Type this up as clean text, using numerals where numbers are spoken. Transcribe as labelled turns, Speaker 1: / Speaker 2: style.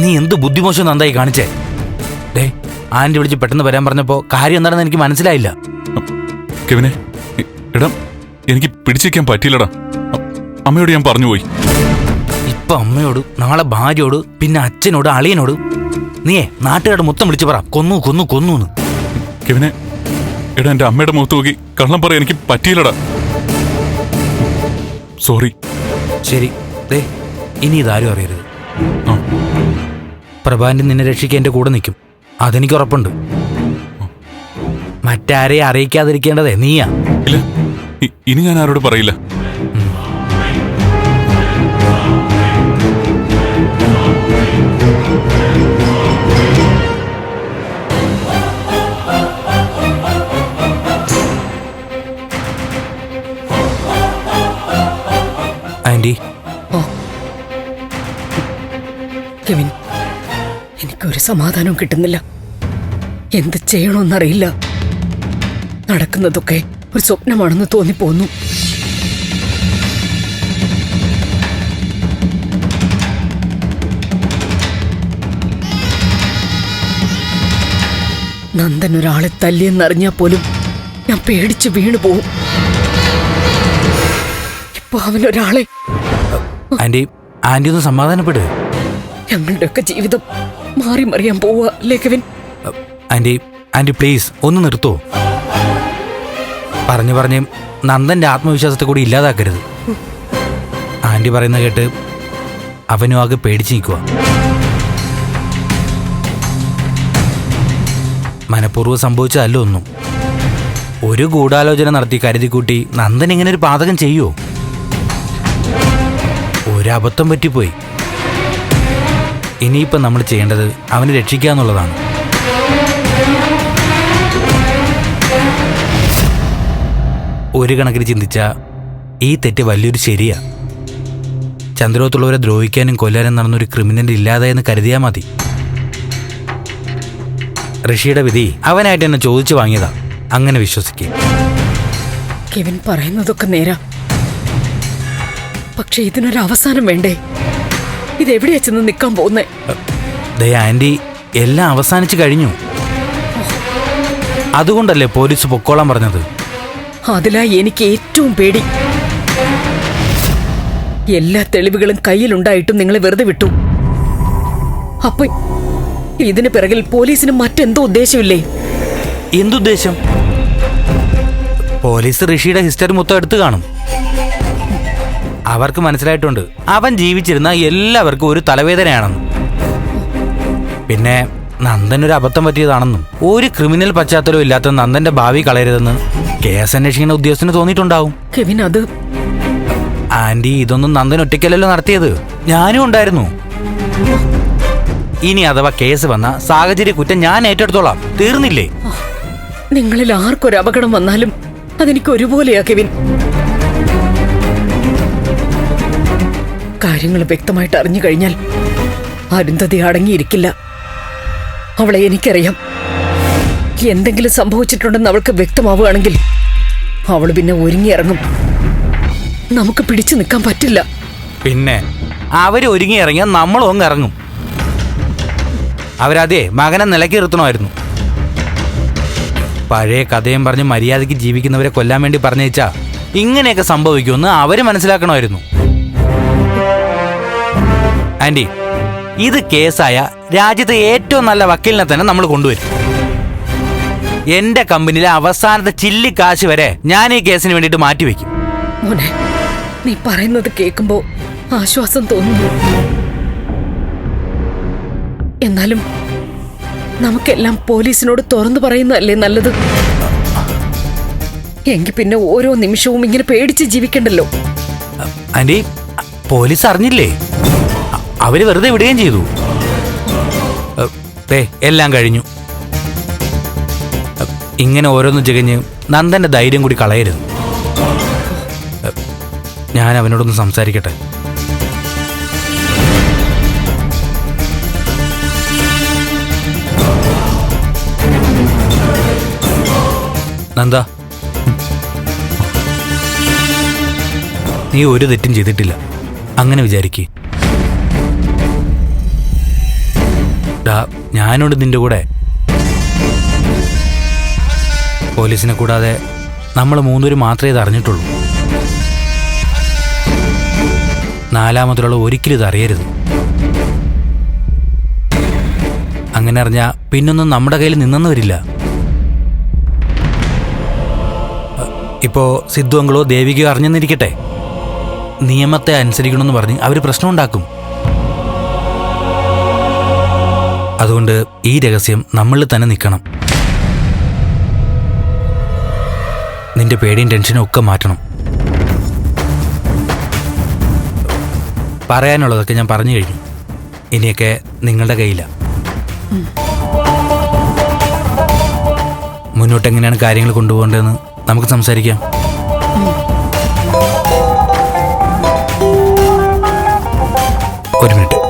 Speaker 1: നീ എന്ത് ബുദ്ധിമോശം നന്നായി കാണിച്ചേ. ഡേ, ആന്റി വിളിച്ച് പെട്ടെന്ന് വരാൻ പറഞ്ഞപ്പോ കാര്യം എന്താണെന്ന് എനിക്ക് മനസ്സിലായില്ല.
Speaker 2: കെവിനെ, എടാ എനിക്ക് പിടിച്ചിരിക്കാൻ പറ്റിയില്ലടാ. അമ്മയോട് ഞാൻ പറഞ്ഞുപോയി.
Speaker 1: ഇപ്പൊ അമ്മയോട്, നാളെ ഭാര്യയോട്, പിന്നെ അച്ഛനോട്, അളിയനോട്, നീയേ നാട്ടുകാരുടെ മൊത്തം വിളിച്ചു പറ കൊന്നു കൊന്നു കൊന്നു.
Speaker 2: കെവിനെ, എടാ എന്റെ അമ്മയുടെ മുഖത്ത് നോക്കി കള്ളം പറയാൻ എനിക്ക് പറ്റിയില്ലടാ. സോറി.
Speaker 1: ശരി, ദേ ഇനി ഇതാരും അറിയരുത്. പ്രഭാന്റെ നിന്നെ രക്ഷിക്കാൻ എന്റെ കൂടെ നിൽക്കും, അതെനിക്ക് ഉറപ്പുണ്ട്. മറ്റാരെയും അറിയിക്കാതിരിക്കേണ്ടതേ നീയാ.
Speaker 2: ഇല്ല, ഇനി ഞാൻ ആരോട് പറയില്ല.
Speaker 1: ആന്റി,
Speaker 3: കെവിൻ, എനിക്കൊരു സമാധാനവും കിട്ടുന്നില്ല. എന്ത് ചെയ്യണമെന്നറിയില്ല. നടക്കുന്നതൊക്കെ ഒരു സ്വപ്നമാണെന്ന് തോന്നിപ്പോന്നു. നന്ദൻ ഒരാളെ തല്ലിയെന്നറിഞ്ഞാൽ പോലും ഞാൻ പേടിച്ച് വീണു പോവും. ഇപ്പൊ അവനൊരാളെ.
Speaker 1: ആന്റി, ആന്റി ഒന്ന് സമാധാനപ്പെട്.
Speaker 3: ഞങ്ങളുടെയൊക്കെ ജീവിതം മാറി മറിയാൻ പോവുക അല്ലേ കെവിൻ?
Speaker 1: ആന്റി, ആന്റി പ്ലീസ് ഒന്ന് നിർത്തോ. പറഞ്ഞു പറഞ്ഞ് നന്ദന്റെ ആത്മവിശ്വാസത്തെ കൂടി ഇല്ലാതാക്കരുത്. ആന്റി പറയുന്ന കേട്ട് അവനും ആകെ പേടിച്ച് നിൽക്കുക. മനഃപൂർവ്വം സംഭവിച്ചതല്ല ഒന്നും. ഒരു ഗൂഢാലോചന നടത്തി കരുതിക്കൂട്ടി നന്ദൻ ഇങ്ങനെ ഒരു പാതകം ചെയ്യുമോ? ഒരബദ്ധം പറ്റിപ്പോയി. ഇനിയിപ്പം നമ്മൾ ചെയ്യേണ്ടത് അവനെ രക്ഷിക്കുക എന്നുള്ളതാണ്. ഒരു കണക്കിന് ചിന്തിച്ച ഈ തെറ്റ് വലിയൊരു ശരിയാ. ചന്ദ്രോത്തുള്ളവരെ ദ്രോഹിക്കാനും കൊല്ലാനും നടന്നൊരു ക്രിമിനൽ ഇല്ലാതായെന്ന് കരുതിയാൽ മതി. ഋഷിയുടെ വിധി അവനായിട്ട് എന്നെ ചോദിച്ചു വാങ്ങിയതാ, അങ്ങനെ വിശ്വസിക്കേ.
Speaker 3: കെവിൻ പറയുന്നതൊക്കെ നേരാ. പക്ഷെ ഇതിനൊരു അവസാനം വേണ്ടേ? ഇതെവിടെയാ ചെന്ന് നിൽക്കാൻ പോകുന്നേ?
Speaker 1: ദയ ആന്റി, എല്ലാം അവസാനിച്ചു കഴിഞ്ഞു. അതുകൊണ്ടല്ലേ പോലീസ് പൊക്കോളാൻ പറഞ്ഞത്.
Speaker 3: അതിലാ എനിക്ക് ഏറ്റവും പേടി. എല്ലാ തെളിവുകളും കയ്യിലുണ്ടായിട്ടും നിങ്ങളെ വെറുതെ വിട്ടു. അപ്പൊ ഇതിന് പിറകിൽ പോലീസിന് മറ്റെന്തോ ഉദ്ദേശമില്ലേ?
Speaker 1: എന്തുദ്ദേശം? പോലീസ് ഋഷിയുടെ ഹിസ്റ്ററി മൊത്തം എടുത്തു കാണും. അവർക്ക് മനസ്സിലായിട്ടുണ്ട് അവൻ ജീവിച്ചിരുന്ന എല്ലാവർക്കും ഒരു തലവേദനയാണെന്നും, പിന്നെ നന്ദൻ ഒരു അബദ്ധം പറ്റിയതാണെന്നും, ഒരു ക്രിമിനൽ പശ്ചാത്തലവും ഇല്ലാത്ത നന്ദന്റെ ഭാവി കളയരുതെന്ന് കേസ് അന്വേഷിക്കുന്ന ഉദ്യോഗസ്ഥന് തോന്നിയിട്ടുണ്ടാവും.
Speaker 3: കെവിൻ, അത്
Speaker 1: ആന്റി, ഇതൊന്നും നന്ദൻ ഒറ്റയ്ക്കല്ലല്ലോ നടത്തിയത്, ഞാനും ഉണ്ടായിരുന്നു. ഇനി അഥവാ കേസ് വന്ന സാഹചര്യ കുറ്റം ഞാൻ ഏറ്റെടുത്തോളാം. തീർന്നില്ലേ?
Speaker 3: നിങ്ങളിൽ ആർക്കൊരു അപകടം വന്നാലും അതെനിക്ക് ഒരുപോലെയാ കെവിൻ. കാര്യങ്ങൾ വ്യക്തമായിട്ട് അറിഞ്ഞു കഴിഞ്ഞാൽ അരുന്ധതി അടങ്ങിയിരിക്കില്ല. അവളെ എനിക്കറിയാം. എന്തെങ്കിലും സംഭവിച്ചിട്ടുണ്ടെന്ന് അവൾക്ക് വ്യക്തമാവുകയാണെങ്കിൽ അവള് പിന്നെ ഒരുങ്ങിയിറങ്ങും. നമുക്ക് പിടിച്ചു നിൽക്കാൻ പറ്റില്ല.
Speaker 1: പിന്നെ അവര് ഒരുങ്ങിയിറങ്ങിയാൽ നമ്മളും അങ്ങ് ഇറങ്ങും. അവരതേ മകനെ നിലയ്ക്ക് നിർത്തണമായിരുന്നു. പഴയ കഥയും പറഞ്ഞ് മര്യാദയ്ക്ക് ജീവിക്കുന്നവരെ കൊല്ലാൻ വേണ്ടി പറഞ്ഞേച്ചാ ഇങ്ങനെയൊക്കെ സംഭവിക്കുമെന്ന് അവര് മനസ്സിലാക്കണമായിരുന്നു. ആന്റി, ഇത് കേസായ രാജ്യത്തെ ഏറ്റവും നല്ല വക്കീലിനെ തന്നെ നമ്മൾ കൊണ്ടുവരും. എന്റെ കമ്പനിയിലെ അവസാനത്തെ ചില്ലിക്കാശ് വരെ ഞാൻ ഈ കേസിന് വേണ്ടിയിട്ട് മാറ്റിവെക്കും.
Speaker 3: മോനെ, നീ പറയുന്നത് കേൾക്കുമ്പോ ആശ്വാസം തോന്നുന്നു. എന്നാലും നമുക്കെല്ലാം പോലീസിനോട് തുറന്നു പറയുന്നതല്ലേ നല്ലത്? എങ്കിൽ പിന്നെ ഓരോ നിമിഷവും ഇങ്ങനെ പേടിച്ച് ജീവിക്കണ്ടല്ലോ.
Speaker 1: ആന്റി, പോലീസ് അറിഞ്ഞില്ലേ? അവര് വെറുതെ വിടുകയും ചെയ്തു. എല്ലാം കഴിഞ്ഞു. ഇങ്ങനെ ഓരോന്നും ചികഞ്ഞ് നന്ദന്റെ ധൈര്യം കൂടി കളയരുത്. ഞാൻ അവനോടൊന്ന് സംസാരിക്കട്ടെ. നന്ദ, നീ ഒരു തെറ്റും ചെയ്തിട്ടില്ല, അങ്ങനെ വിചാരിക്കേ. ഞാനുണ്ട് നിന്റെ കൂടെ. പോലീസിനെ കൂടാതെ നമ്മൾ മൂന്നുപേരും മാത്രമേ ഇത് അറിഞ്ഞിട്ടുള്ളൂ. നാലാമതുള്ള ഒരിക്കലും ഇത് അറിയരുത്. അങ്ങനെ അറിഞ്ഞാൽ പിന്നൊന്നും നമ്മുടെ കയ്യിൽ നിന്നെന്ന് വരില്ല. ഇപ്പോ സിദ്ധു അങ്കിളോ ദേവികയോ അറിഞ്ഞെന്നിരിക്കട്ടെ, നിയമത്തെ അനുസരിക്കണമെന്ന് പറഞ്ഞ് അവർ പ്രശ്നമുണ്ടാക്കും. അതുകൊണ്ട് ഈ രഹസ്യം നമ്മളിൽ തന്നെ നിൽക്കണം. നിന്റെ പേടിയും ടെൻഷനും ഒക്കെ മാറ്റണം. പറയാനുള്ളതൊക്കെ ഞാൻ പറഞ്ഞു കഴിഞ്ഞു. ഇനിയൊക്കെ നിങ്ങളുടെ കയ്യിലാണ്. മുന്നോട്ട് എങ്ങനെയാണ് കാര്യങ്ങൾ കൊണ്ടുപോകേണ്ടതെന്ന് നമുക്ക് സംസാരിക്കാം. ഒരു മിനിറ്റ്.